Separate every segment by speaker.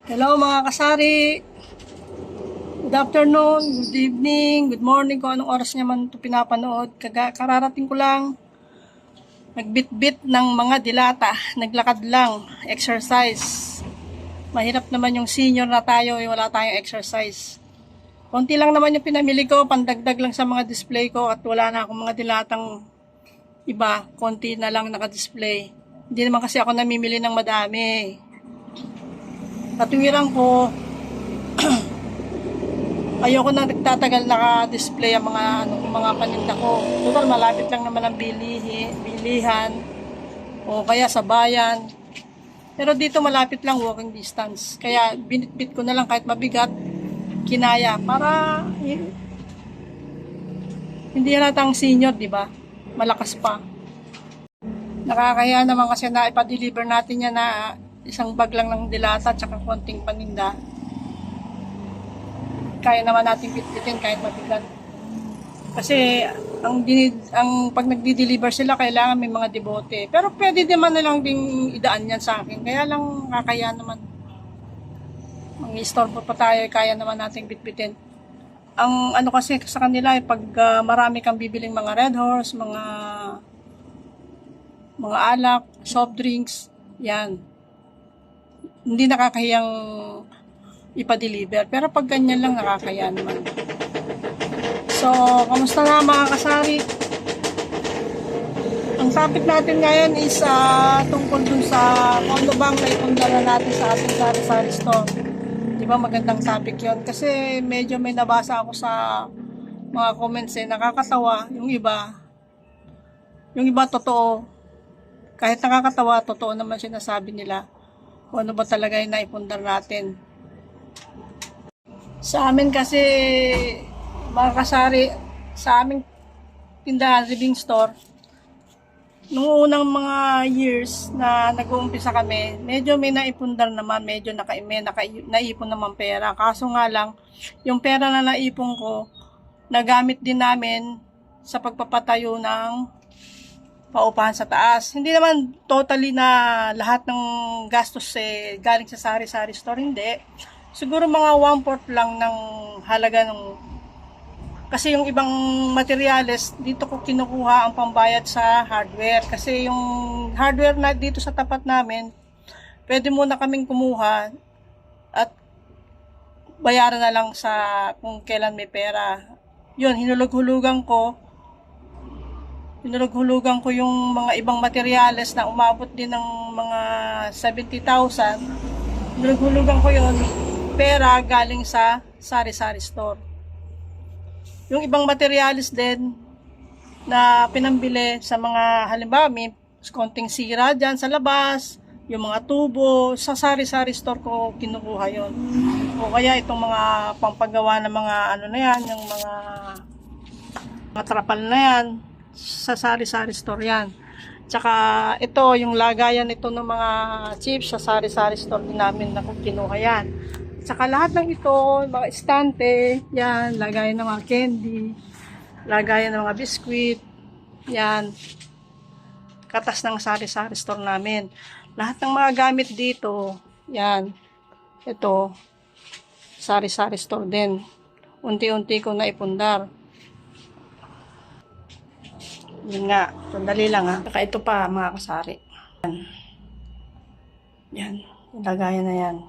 Speaker 1: Hello mga kasari. Good afternoon, good evening, good morning kung anong oras niya man ito pinapanood. Kararating ko lang nagbitbit ng mga dilata, naglakad lang, exercise. Mahirap naman yung senior na tayo, wala tayong exercise. Konti lang naman yung pinamili ko, pandagdag lang sa mga display ko at wala na akong mga dilatang iba, konti na lang naka-display. Hindi naman kasi ako namimili ng madami. Katuwiran ko, ayoko na nagtatagal naka-display ang mga paninda ko. Total malapit lang naman ang bilihan o kaya sa bayan. Pero dito malapit lang, walking distance. Kaya binitbit ko na lang kahit mabigat, kinaya para hindi halatang senior, di ba? Malakas pa. Nakakaya naman kasi na ipa-deliver natin yan na isang bag lang ng dilata at saka konting paninda. Kaya naman natin bitbitin kahit mabigat. Kasi ang pag nagdi-deliver sila kailangan may mga debote. Pero pwede naman nilang ding idaan yan sa akin. Kaya lang kakaya naman. Mag-store pa tayo, kaya naman natin bitbitin. Ang ano kasi sa kanila pag marami kang bibiling mga Red Horse, mga alak, soft drinks, yan. Hindi nakakahiyang ipa-deliver. Pero pag ganyan lang, nakakaya naman. So, kamusta na mga kasari? Ang topic natin ngayon is tungkol dun sa kung ano bang naipundala natin sa ating sari-sari store. Diba magandang topic yon? Kasi medyo may nabasa ako sa mga comments nakakatawa. Yung iba totoo. Kahit nakakatawa, totoo naman sinasabi nila. Kung ano ba talaga yung naipundar natin. Sa amin kasi, mga kasari, sa aming tindahan, living store, noong unang mga years na nag-uumpisa kami, medyo may naipundar naman, medyo naipon naman pera. Kaso nga lang, yung pera na naipon ko, nagamit din namin sa pagpapatayo ng paupahan sa taas. Hindi naman totally na lahat ng gastos galing sa sari-sari store, hindi. Siguro mga 1/4 lang ng halaga ng... Kasi yung ibang materyales, dito ko kinukuha ang pambayad sa hardware. Kasi yung hardware na dito sa tapat namin, pwede muna kaming kumuha at bayaran na lang sa kung kailan may pera. Yun, hinulog-hulugan ko yung mga ibang materyales na umabot din ng mga 70,000. Hinulog-hulugan ko yun, pera galing sa sari-sari store. Yung ibang materials din na pinambili sa mga halimbawa may konting sira dyan sa labas, yung mga tubo, sa sari-sari store ko kinukuha yon. O kaya itong mga pampagawa ng mga ano na yan, yung mga trapal na yan, sa sari-sari store yan. Tsaka ito, yung lagayan ito ng mga chips sa sari-sari store din namin na kinuha yan. Tsaka lahat ng ito, mga estante, yan, lagayan ng mga candy, lagayan ng mga biskwit, yan, katas ng sari-sari store namin. Lahat ng mga gamit dito, yan, ito, sari-sari store din. Unti-unti ko naipundar. Yun nga, sandali lang ha. Saka ito pa mga kasari. Yan. Yan, lagayan na yan.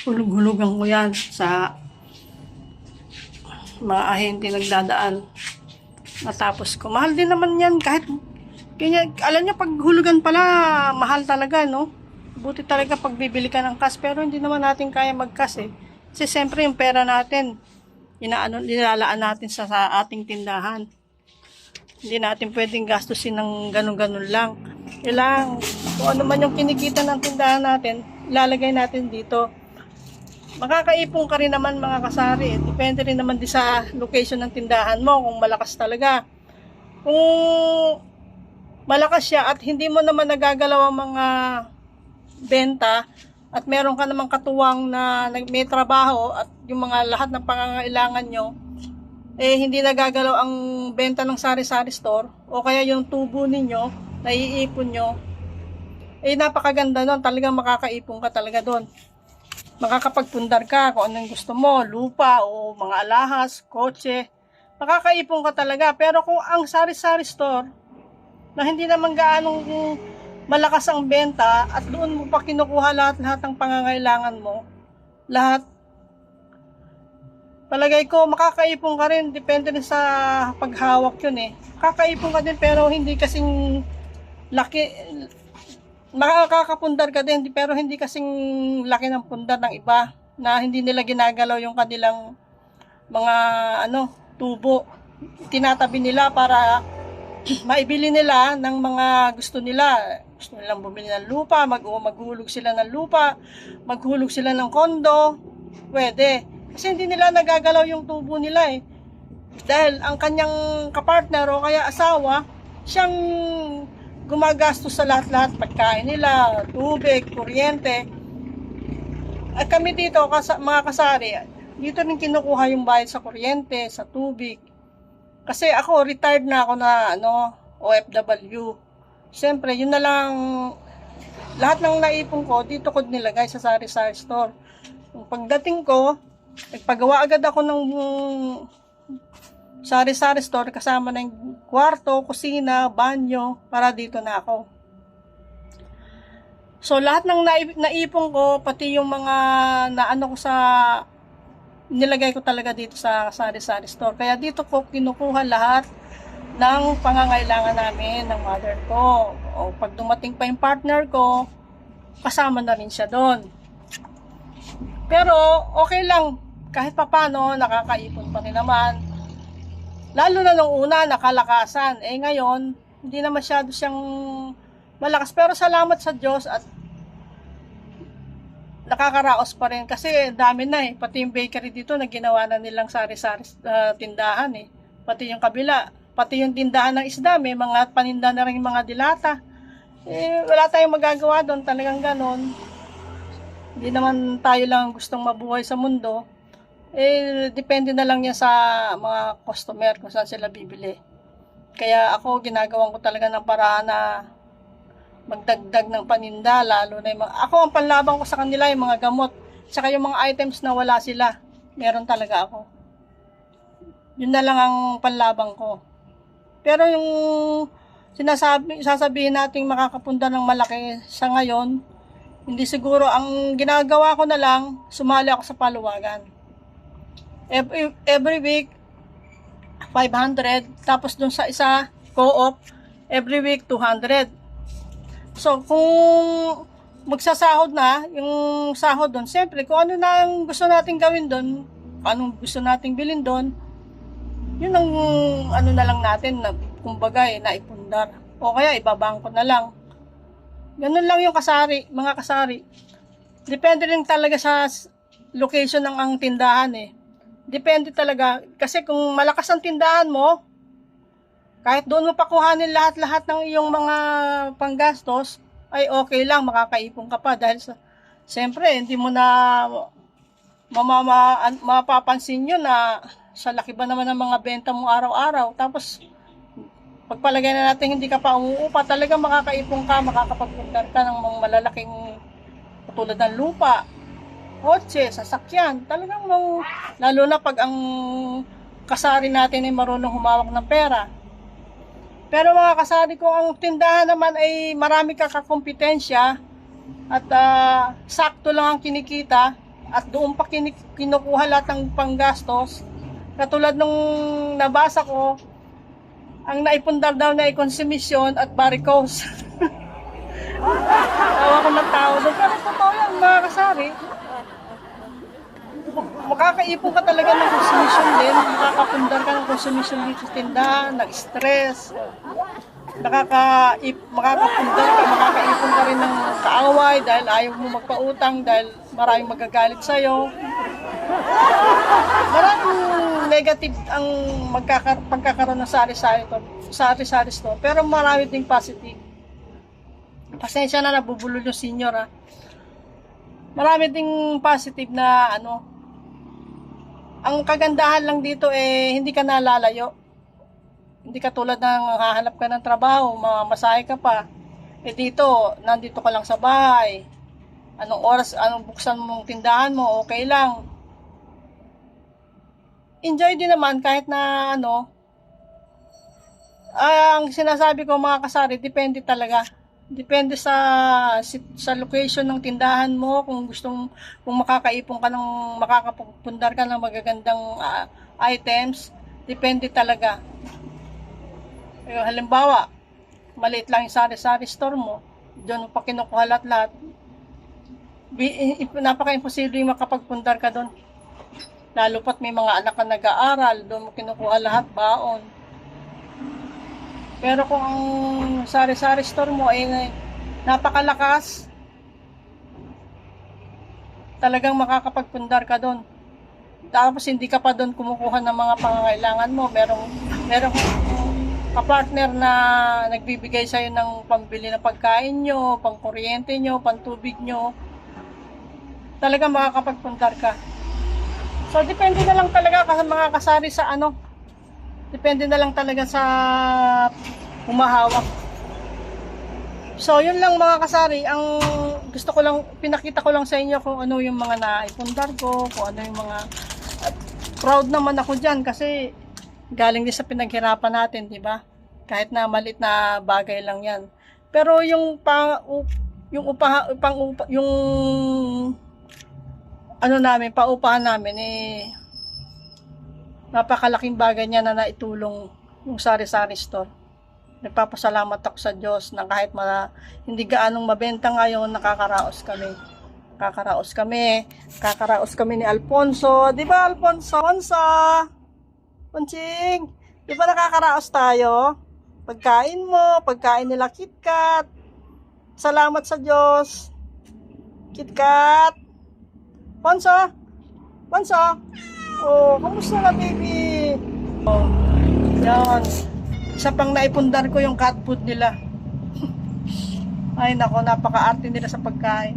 Speaker 1: Hulug-hulugan ko yan sa mga ahente nagdadaan. Natapos ko. Mahal din naman yan kahit kanya, alam nyo, pag hulugan pala, mahal talaga, no? Buti talaga pag bibili ka ng cash, pero hindi naman natin kaya mag-cash eh. Kasi siyempre yung pera natin, nilalaan natin sa ating tindahan. Hindi natin pwedeng gastusin ng ganun-ganun lang. Kailangan, kung ano man yung kinikita ng tindahan natin, ilalagay natin dito. Makakaipon ka rin naman mga kasari. Depende rin naman din sa location ng tindahan mo kung malakas talaga. Kung malakas siya at hindi mo naman nagagalaw ang mga benta at meron ka namang katuwang na may trabaho at yung mga lahat ng pangangailangan nyo, hindi nagagalaw ang benta ng sari-sari store o kaya yung tubo ninyo, naiipon nyo, Eh, napakaganda nun. Talagang makakaipon ka talaga doon. Makakapagpundar ka kung anong gusto mo, lupa o mga alahas, kotse. Makakaipon ka talaga. Pero kung ang sari-sari store, na hindi naman gaanong malakas ang benta at doon mo pa kinukuha lahat-lahat ng pangangailangan mo, lahat, palagay ko makakaipon ka rin, depende rin sa paghawak yun eh. Makakaipon ka din pero hindi kasing laki, makakapundar ka din pero hindi kasing laki ng pundar ng iba na hindi nila ginagalaw yung kanilang mga tubo. Tinatabi nila para maibili nila ng mga gusto nila. Gusto nilang bumili ng lupa, maghulog sila ng lupa, maghulog sila ng kondo, pwede. Kasi hindi nila nagagalaw yung tubo nila eh. Dahil ang kanyang kapartner o kaya asawa, siyang gumagastos sa lahat-lahat, pagkain nila, tubig, kuryente. At kami dito, mga kasari, dito rin kinukuha yung bayad sa kuryente, sa tubig. Kasi ako, retired na ako na OFW. Siyempre, yun na lang, lahat ng naipon ko, dito ko nilagay sa sari-sari store. Yung pagdating ko, nagpagawa agad ako ng sari-sari store kasama ng kwarto, kusina, banyo, para dito na ako. So, lahat ng naipon ko, pati yung mga naano ko sa nilagay ko talaga dito sa sari-sari store. Kaya dito ko kinukuha lahat ng pangangailangan namin ng mother ko. O pag dumating pa yung partner ko, kasama na rin siya doon. Pero okay lang, kahit papano nakakaipon pa rin naman. Lalo na nung una, nakalakasan. Eh ngayon, hindi na masyado siyang malakas. Pero salamat sa Diyos at nakakaraos pa rin kasi dami na eh. Pati yung bakery dito na ginawa na nilang sari-sari tindahan eh. Pati yung kabila, pati yung tindahan ng isda, may mga paninda na rin mga dilata. Eh, wala tayong magagawa doon, talagang ganon. Hindi naman tayo lang gustong mabuhay sa mundo. Eh, depende na lang yan sa mga customer kung saan sila bibili. Kaya ako, ginagawan ko talaga ng paraan na magdagdag ng paninda, lalo na yung ako, ang panlabang ko sa kanila yung mga gamot, tsaka yung mga items na wala sila, meron talaga ako. Yun na lang ang panlabang ko. Pero yung sasabihin nating makakapunda ng malaki sa ngayon, hindi siguro. Ang ginagawa ko na lang, sumali ako sa paluwagan. Every week, 500, tapos dun sa isa, co-op, every week, 200. So, kung magsasahod na, yung sahod doon, siyempre, kung ano na ang gusto natin gawin doon, anong gusto nating bilhin doon, yun ang na lang natin, na, kumbaga, naipundar. O kaya, ibabangko na lang. Ganun lang yung mga kasari. Depende rin talaga sa location ng ang tindahan eh. Depende talaga. Kasi kung malakas ang tindahan mo, kahit doon mo pakuhanin lahat-lahat ng iyong mga panggastos, ay okay lang, makakaipon ka pa. Dahil siyempre, hindi mo na mapapansin yun na sa laki ba naman ng mga benta mo araw-araw. Tapos, pagpalagay na natin hindi ka pa umuupa, talaga makakaipon ka, makakapagpundar ka ng mga malalaking katulad ng lupa, kotse, sasakyan. Talagang lalo na pag ang kasari natin ay marunong humawak ng pera. Pero mga kasari ko, ang tindahan naman ay marami kakakompetensya at sakto lang ang kinikita at doon pa kinukuha lahat ng panggastos. Katulad nung nabasa ko, ang naipundar daw na ay konsumisyon at varicose. Tawa ko ng tao doon. Pero totoo yan mga kasari. Makakaipon ka talaga ng konsumisyon din. Makakapundar ka ng konsumisyon dito sa tindahan, nag-stress. Makakapundar ka, makakaipon ka rin ng kaaway dahil ayaw mo magpautang, dahil maraming magagalit sa'yo. Maraming negative ang pagkakaroon ng sari-sari store, pero marami ding positive. Pasensya na, nabubulol yung senior ha. Marami ding positive na ang kagandahan lang dito hindi ka nalalayo. Hindi ka tulad ng hahanap ka ng trabaho, mamasahe ka pa. Eh dito, nandito ka lang sa bahay. Anong oras, anong buksan mong tindahan mo, okay lang. Enjoy din naman kahit na ano. Ang sinasabi ko mga kasari, depende talaga. Depende sa location ng tindahan mo, kung makakaipon ka ng makakapundar ka ng magagandang items, depende talaga. Halimbawa, maliit lang yung sari-sari store mo, doon mo pa kinukuha lahat-lahat. Napaka-imposible yung makapagpundar ka doon. Lalo pat may mga anak ka nag-aaral, doon mo kinukuha lahat, baon. Pero kung ang sari-sari store mo ay napakalakas, talagang makakapagpundar ka doon. Tapos hindi ka pa doon kumukuha ng mga pangangailangan mo. Merong kapartner na nagbibigay sa'yo ng pambili ng pagkain nyo, pang kuryente nyo, pang tubig nyo. Talagang makakapagpundar ka. So, depende na lang talaga kasi mga kasari sa ano. Depende na lang talaga sa humahawak. So, yun lang mga kasari. Ang gusto ko lang, pinakita ko lang sa inyo kung ano yung mga naipundar ko, kung ano yung mga... proud naman ako dyan kasi galing din sa pinaghirapan natin, di ba? Kahit na malit na bagay lang yan. Pero yung paupahan namin napakalaking bagay niya na naitulong yung sari-sari store. Nagpapasalamat ako sa Diyos na kahit hindi gaanong mabenta ngayon, nakakaraos kami ni Alfonso. Di ba Alfonso? Ponching, di ba nakakaraos tayo? Pagkain nila KitKat. Salamat sa Diyos. KitKat. Ponso? Oh, kamusta na baby? Oh, yan. Isa pang naipundar ko yung cat food nila. Ay nako, napaka-arte nila sa pagkain.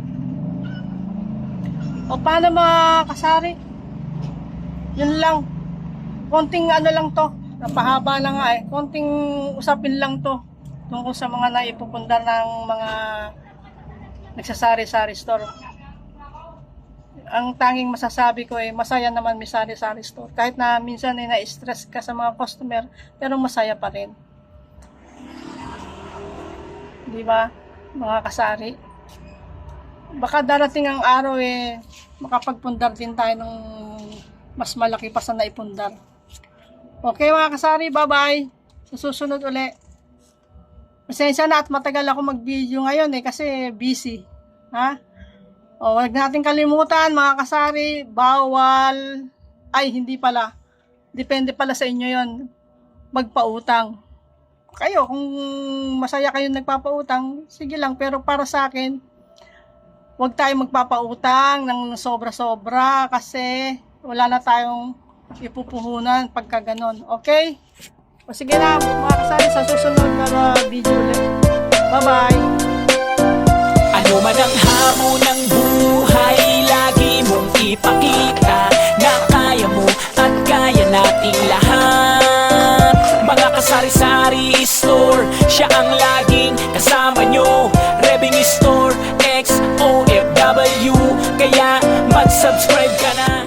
Speaker 1: O paano mga kasari? Yun lang. Konting ano lang to. Napahaba na nga eh. Konting usapin lang to. Tungkol sa mga naipupundar ng mga nagsasari-sari store. Ang tanging masasabi ko masaya naman may sari-sari store. Kahit na minsan na-stress ka sa mga customer, pero masaya pa rin. Di ba, mga kasari? Baka darating ang araw makapagpundar din tayo ng mas malaki pa sa naipundar. Okay mga kasari, bye-bye. Sa susunod uli. Pasensya na at matagal ako mag-video ngayon kasi busy. Ha? O, huwag natin kalimutan mga kasari, hindi pala. Depende pala sa inyo yon, magpautang. Kayo, kung masaya kayo nagpapautang, sige lang. Pero para sa akin, huwag tayong magpapautang ng sobra-sobra kasi wala na tayong ipupuhunan pagka ganon. Okay? O sige na mga kasari, sa susunod na video ulit. Bye-bye!
Speaker 2: Ano man ang hamon ng buhay, lagi mong ipakita na kaya mo at kaya nating lahat. Mga kasari-sari store, siya ang laging kasama nyo. Revenue Store, ex-OFW, kaya mag-subscribe ka na.